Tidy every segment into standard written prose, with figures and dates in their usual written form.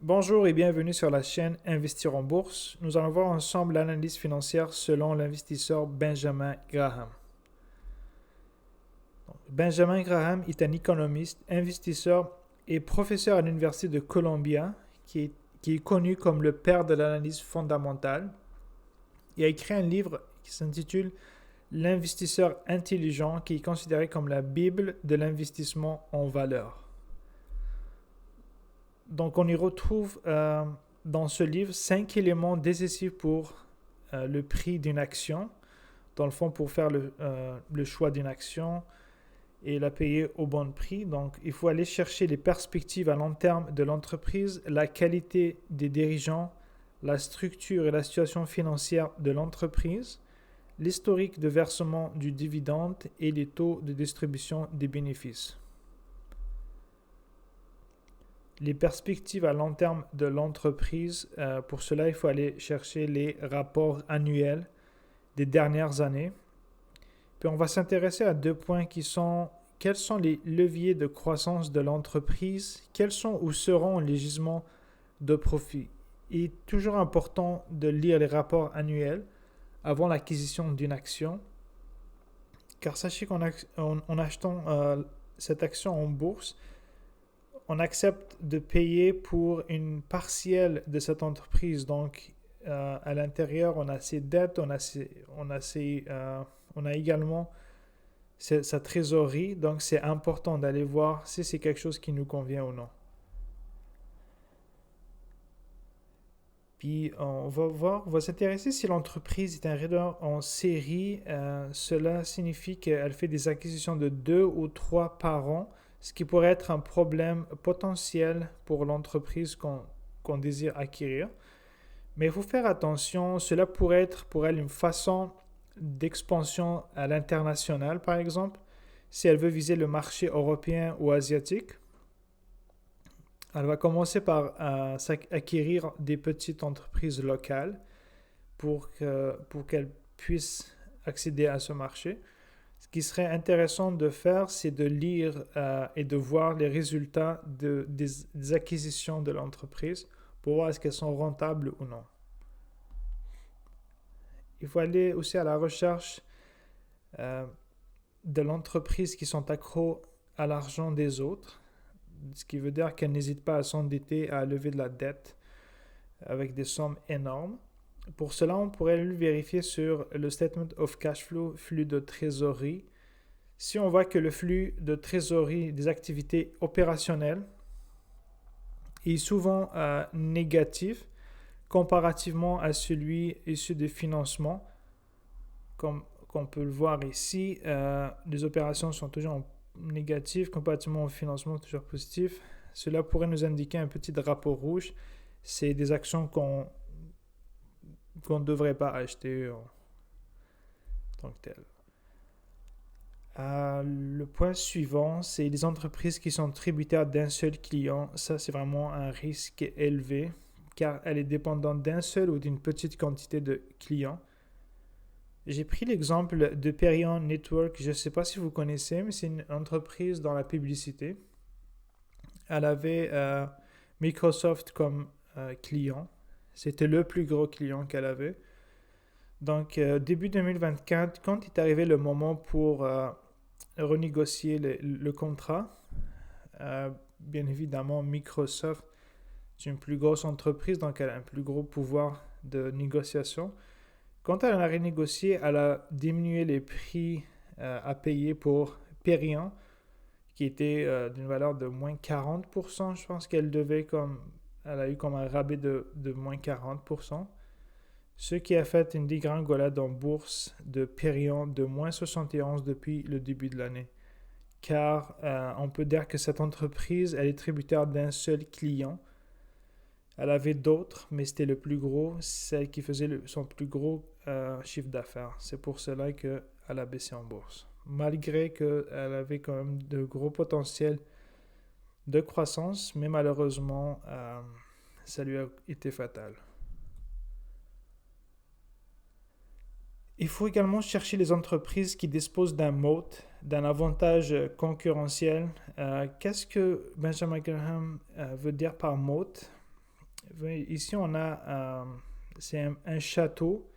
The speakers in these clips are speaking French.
Bonjour et bienvenue sur la chaîne Investir en bourse. Nous allons voir ensemble l'analyse financière selon l'investisseur Benjamin Graham. Benjamin Graham est un économiste, investisseur et professeur à l'Université de Columbia qui est connu comme le père de l'analyse fondamentale. Il a écrit un livre qui s'intitule L'investisseur intelligent qui est considéré comme la Bible de l'investissement en valeur. Donc on y retrouve dans ce livre 5 éléments décisifs pour le prix d'une action, dans le fond pour faire le choix d'une action et la payer au bon prix. Donc il faut aller chercher les perspectives à long terme de l'entreprise, la qualité des dirigeants, la structure et la situation financière de l'entreprise, l'historique de versement du dividende et les taux de distribution des bénéfices. Les perspectives à long terme de l'entreprise, pour cela, il faut aller chercher les rapports annuels des dernières années. Puis on va s'intéresser à 2 points qui sont quels sont les leviers de croissance de l'entreprise, quels sont ou seront les gisements de profit. Il est toujours important de lire les rapports annuels avant l'acquisition d'une action, car sachez qu'en achetant cette action en bourse, on accepte de payer pour une partielle de cette entreprise. Donc, à l'intérieur, on a ses dettes, on a également sa trésorerie. Donc, c'est important d'aller voir si c'est quelque chose qui nous convient ou non. Puis, on va s'intéresser si l'entreprise est un leader en série. Cela signifie qu'elle fait des acquisitions de 2 ou 3 par an, ce qui pourrait être un problème potentiel pour l'entreprise qu'on désire acquérir. Mais il faut faire attention, cela pourrait être pour elle une façon d'expansion à l'international, par exemple, si elle veut viser le marché européen ou asiatique. Elle va commencer par acquérir des petites entreprises locales pour qu'elle puisse accéder à ce marché. Ce qui serait intéressant de faire, c'est de lire et de voir les résultats des acquisitions de l'entreprise pour voir est-ce qu'elles sont rentables ou non. Il faut aller aussi à la recherche de l'entreprise qui sont accros à l'argent des autres, ce qui veut dire qu'elles n'hésitent pas à s'endetter, à lever de la dette avec des sommes énormes. Pour cela, on pourrait le vérifier sur le Statement of Cash Flow, flux de trésorerie. Si on voit que le flux de trésorerie des activités opérationnelles est souvent négatif comparativement à celui issu des financements, comme on peut le voir ici, les opérations sont toujours négatives comparativement au financement toujours positif. Cela pourrait nous indiquer un petit drapeau rouge. C'est des actions qu'on ne devrait pas acheter en tant que tel. Le point suivant, c'est les entreprises qui sont tributaires d'un seul client. Ça, c'est vraiment un risque élevé car elle est dépendante d'un seul ou d'une petite quantité de clients. J'ai pris l'exemple de Perion Network. Je ne sais pas si vous connaissez, mais c'est une entreprise dans la publicité. Elle avait Microsoft comme client. C'était le plus gros client qu'elle avait. Donc, début 2024, quand est arrivé le moment pour renégocier le contrat, bien évidemment, Microsoft, c'est une plus grosse entreprise, donc elle a un plus gros pouvoir de négociation. Quand elle a renégocié, elle a diminué les prix à payer pour Perion, qui était d'une valeur de moins 40%. Je pense qu'elle elle a eu comme un rabais de moins 40%. Ce qui a fait une dégringolade en bourse de Perion de moins 71 depuis le début de l'année. Car on peut dire que cette entreprise, elle est tributaire d'un seul client. Elle avait d'autres, mais c'était le plus gros, celle qui faisait son plus gros chiffre d'affaires. C'est pour cela qu'elle a baissé en bourse. Malgré qu'elle avait quand même de gros potentiels de croissance, mais malheureusement, ça lui a été fatal. Il faut également chercher les entreprises qui disposent d'un moat, d'un avantage concurrentiel. Qu'est-ce que Benjamin Graham veut dire par moat? Ici, on a c'est un château,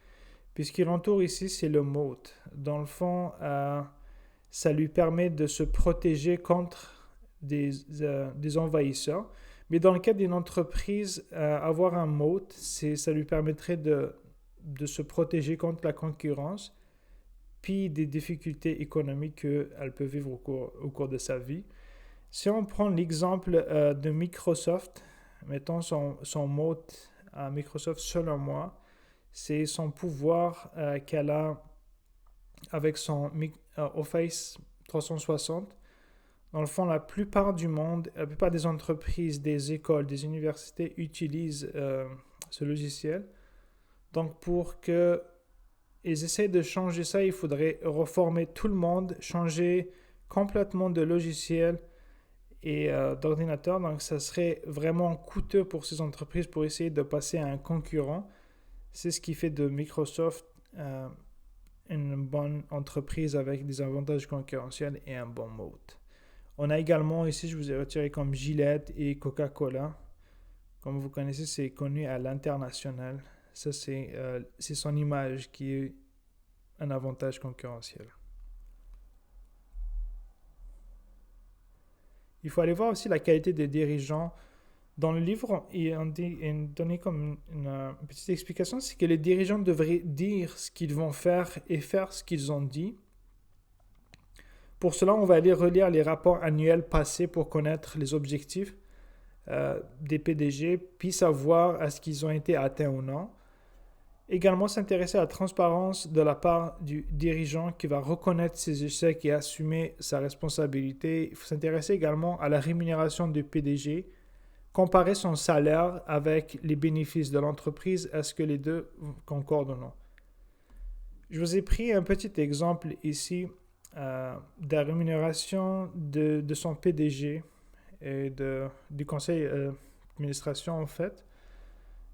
puis ce qui l'entoure ici, c'est le moat. Dans le fond, ça lui permet de se protéger contre des envahisseurs. Mais dans le cas d'une entreprise, avoir un moat, ça lui permettrait de se protéger contre la concurrence, puis des difficultés économiques qu'elle peut vivre au cours de sa vie. Si on prend l'exemple de Microsoft, mettons son moat à Microsoft, selon moi, c'est son pouvoir qu'elle a avec son Office 360. Dans le fond, la plupart du monde, la plupart des entreprises, des écoles, des universités utilisent ce logiciel. Donc, pour qu'ils essayent de changer ça, il faudrait reformer tout le monde, changer complètement de logiciel et d'ordinateur. Donc, ça serait vraiment coûteux pour ces entreprises pour essayer de passer à un concurrent. C'est ce qui fait de Microsoft une bonne entreprise avec des avantages concurrentiels et un bon moat. On a également ici, je vous ai retiré comme Gillette et Coca-Cola. Comme vous connaissez, c'est connu à l'international. Ça, c'est son image qui est un avantage concurrentiel. Il faut aller voir aussi la qualité des dirigeants. Dans le livre, il donné comme une petite explication, c'est que les dirigeants devraient dire ce qu'ils vont faire et faire ce qu'ils ont dit. Pour cela, on va aller relire les rapports annuels passés pour connaître les objectifs des PDG, puis savoir est-ce qu'ils ont été atteints ou non. Également, s'intéresser à la transparence de la part du dirigeant qui va reconnaître ses échecs et assumer sa responsabilité. Il faut s'intéresser également à la rémunération du PDG, comparer son salaire avec les bénéfices de l'entreprise. Est-ce que les deux concordent ou non? Je vous ai pris un petit exemple ici de la rémunération de son PDG et du conseil d'administration en fait,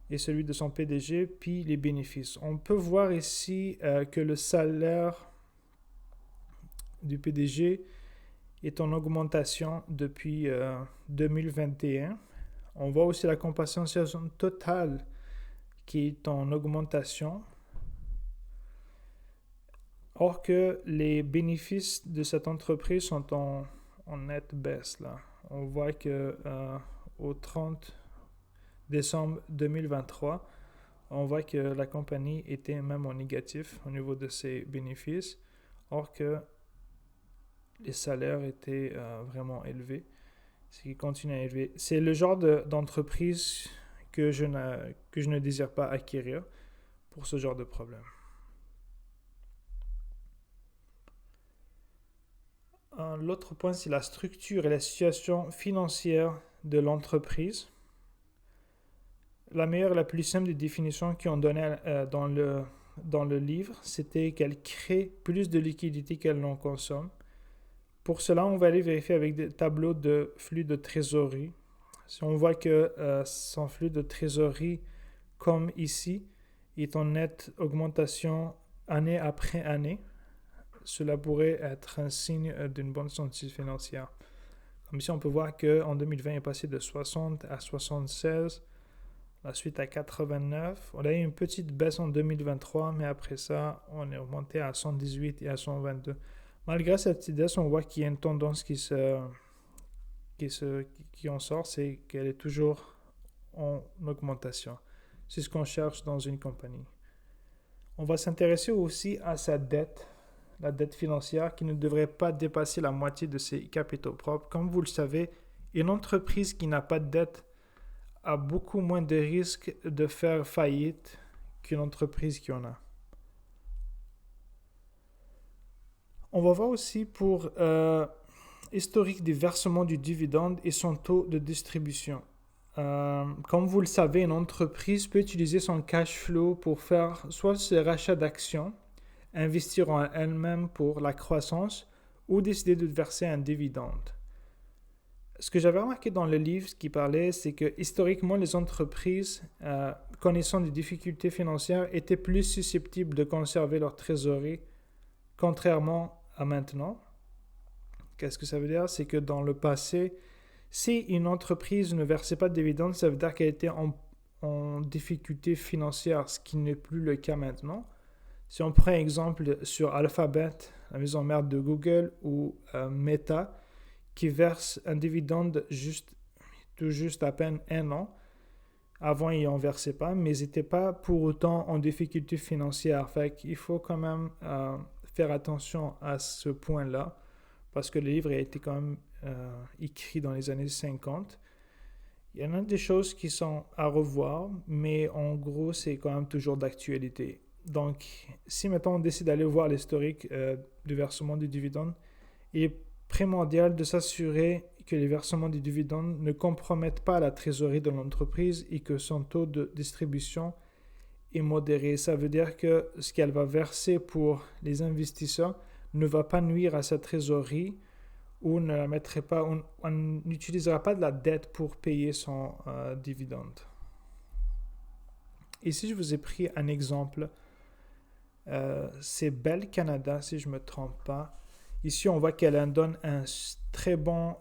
et celui de son PDG, puis les bénéfices. On peut voir ici que le salaire du PDG est en augmentation depuis 2021. On voit aussi la compensation totale qui est en augmentation. Or que les bénéfices de cette entreprise sont en nette baisse. Là. On voit que au 30 décembre 2023, on voit que la compagnie était même en négatif au niveau de ses bénéfices, or que les salaires étaient vraiment élevés, ce qui continue à élever. C'est le genre d'entreprise que je ne désire pas acquérir pour ce genre de problème. L'autre point, c'est la structure et la situation financière de l'entreprise. La meilleure et la plus simple des définitions qu'ils ont données dans le livre, c'était qu'elle crée plus de liquidités qu'elle n'en consomme. Pour cela, on va aller vérifier avec des tableaux de flux de trésorerie. Si on voit que son flux de trésorerie, comme ici, est en nette augmentation année après année, cela pourrait être un signe d'une bonne santé financière. Comme ici, on peut voir qu'en 2020, il est passé de 60 à 76, la suite à 89. On a eu une petite baisse en 2023, mais après ça, on est remonté à 118 et à 122. Malgré cette petite baisse, on voit qu'il y a une tendance qui en sort, c'est qu'elle est toujours en augmentation. C'est ce qu'on cherche dans une compagnie. On va s'intéresser aussi à sa dette. La dette financière qui ne devrait pas dépasser la moitié de ses capitaux propres. Comme vous le savez, une entreprise qui n'a pas de dette a beaucoup moins de risques de faire faillite qu'une entreprise qui en a. On va voir aussi pour historique des versements du dividende et son taux de distribution. Comme vous le savez, une entreprise peut utiliser son cash flow pour faire soit ses rachats d'actions, investir en elle-même pour la croissance ou décider de verser un dividende. Ce que j'avais remarqué dans le livre, ce qui parlait, c'est que historiquement, les entreprises connaissant des difficultés financières étaient plus susceptibles de conserver leur trésorerie, contrairement à maintenant. Qu'est-ce que ça veut dire? C'est que dans le passé, si une entreprise ne versait pas de dividendes, ça veut dire qu'elle était en difficulté financière, ce qui n'est plus le cas maintenant. Si on prend exemple sur Alphabet, la maison mère de Google, ou Meta, qui verse un dividende tout juste à peine 1 an. Avant, ils n'en versaient pas, mais ils n'étaient pas pour autant en difficulté financière. Fait qu'il faut quand même faire attention à ce point-là, parce que le livre a été quand même écrit dans les années 50. Il y en a des choses qui sont à revoir, mais en gros, c'est quand même toujours d'actualité. Donc, si maintenant on décide d'aller voir l'historique du versement du dividende, il est primordial de s'assurer que les versements des dividendes ne compromettent pas la trésorerie de l'entreprise et que son taux de distribution est modéré. Ça veut dire que ce qu'elle va verser pour les investisseurs ne va pas nuire à sa trésorerie, ou on n'utilisera pas de la dette pour payer son dividende. Ici, je vous ai pris un exemple. C'est Bell Canada, si je ne me trompe pas. Ici, on voit qu'elle en donne un très bon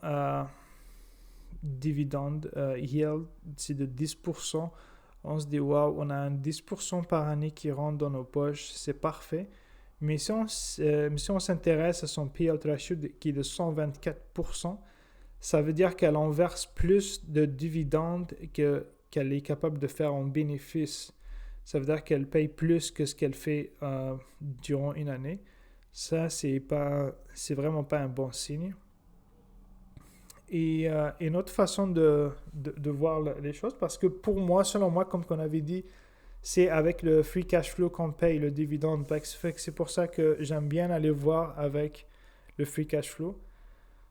dividende yield, c'est de 10%. On se dit, waouh, on a un 10% par année qui rentre dans nos poches, c'est parfait. Mais si on s'intéresse à son payout ratio qui est de 124%, ça veut dire qu'elle en verse plus de dividendes qu'elle est capable de faire en bénéfice. Ça veut dire qu'elle paye plus que ce qu'elle fait durant une année. Ça, c'est vraiment pas un bon signe. Et une autre façon de voir les choses, parce que pour moi, selon moi, comme on avait dit, c'est avec le free cash flow qu'on paye le dividende. C'est pour ça que j'aime bien aller voir avec le free cash flow.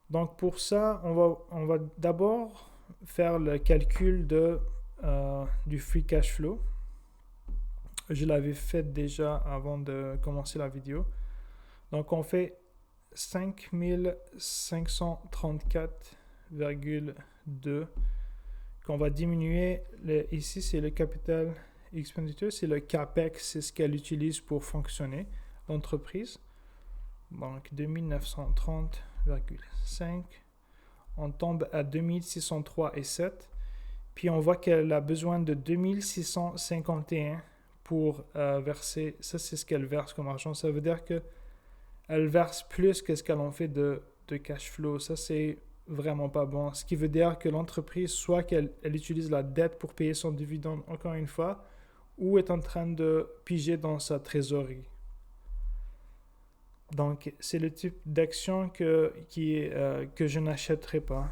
Donc pour ça, on va d'abord faire le calcul du free cash flow. Je l'avais fait déjà avant de commencer la vidéo. Donc on fait 5534,2 qu'on va diminuer. Ici, c'est le capital expenditure, c'est le CAPEX, c'est ce qu'elle utilise pour fonctionner, l'entreprise. Donc 2930,5. On tombe à 2603,7. Puis on voit qu'elle a besoin de 2651 pour verser. Ça, c'est ce qu'elle verse comme argent. Ça veut dire que elle verse plus que ce qu'elle en fait de cash flow. Ça, c'est vraiment pas bon. Ce qui veut dire que l'entreprise, soit qu'elle utilise la dette pour payer son dividende encore une fois, ou est en train de piger dans sa trésorerie. Donc, c'est le type d'action que je n'achèterai pas.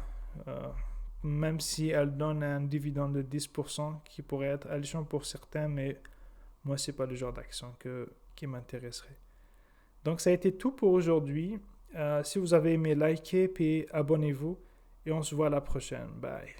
Même si elle donne un dividende de 10%, qui pourrait être alléchant pour certains, mais moi, ce n'est pas le genre d'action qui m'intéresserait. Donc, ça a été tout pour aujourd'hui. Si vous avez aimé, likez et abonnez-vous. Et on se voit à la prochaine. Bye.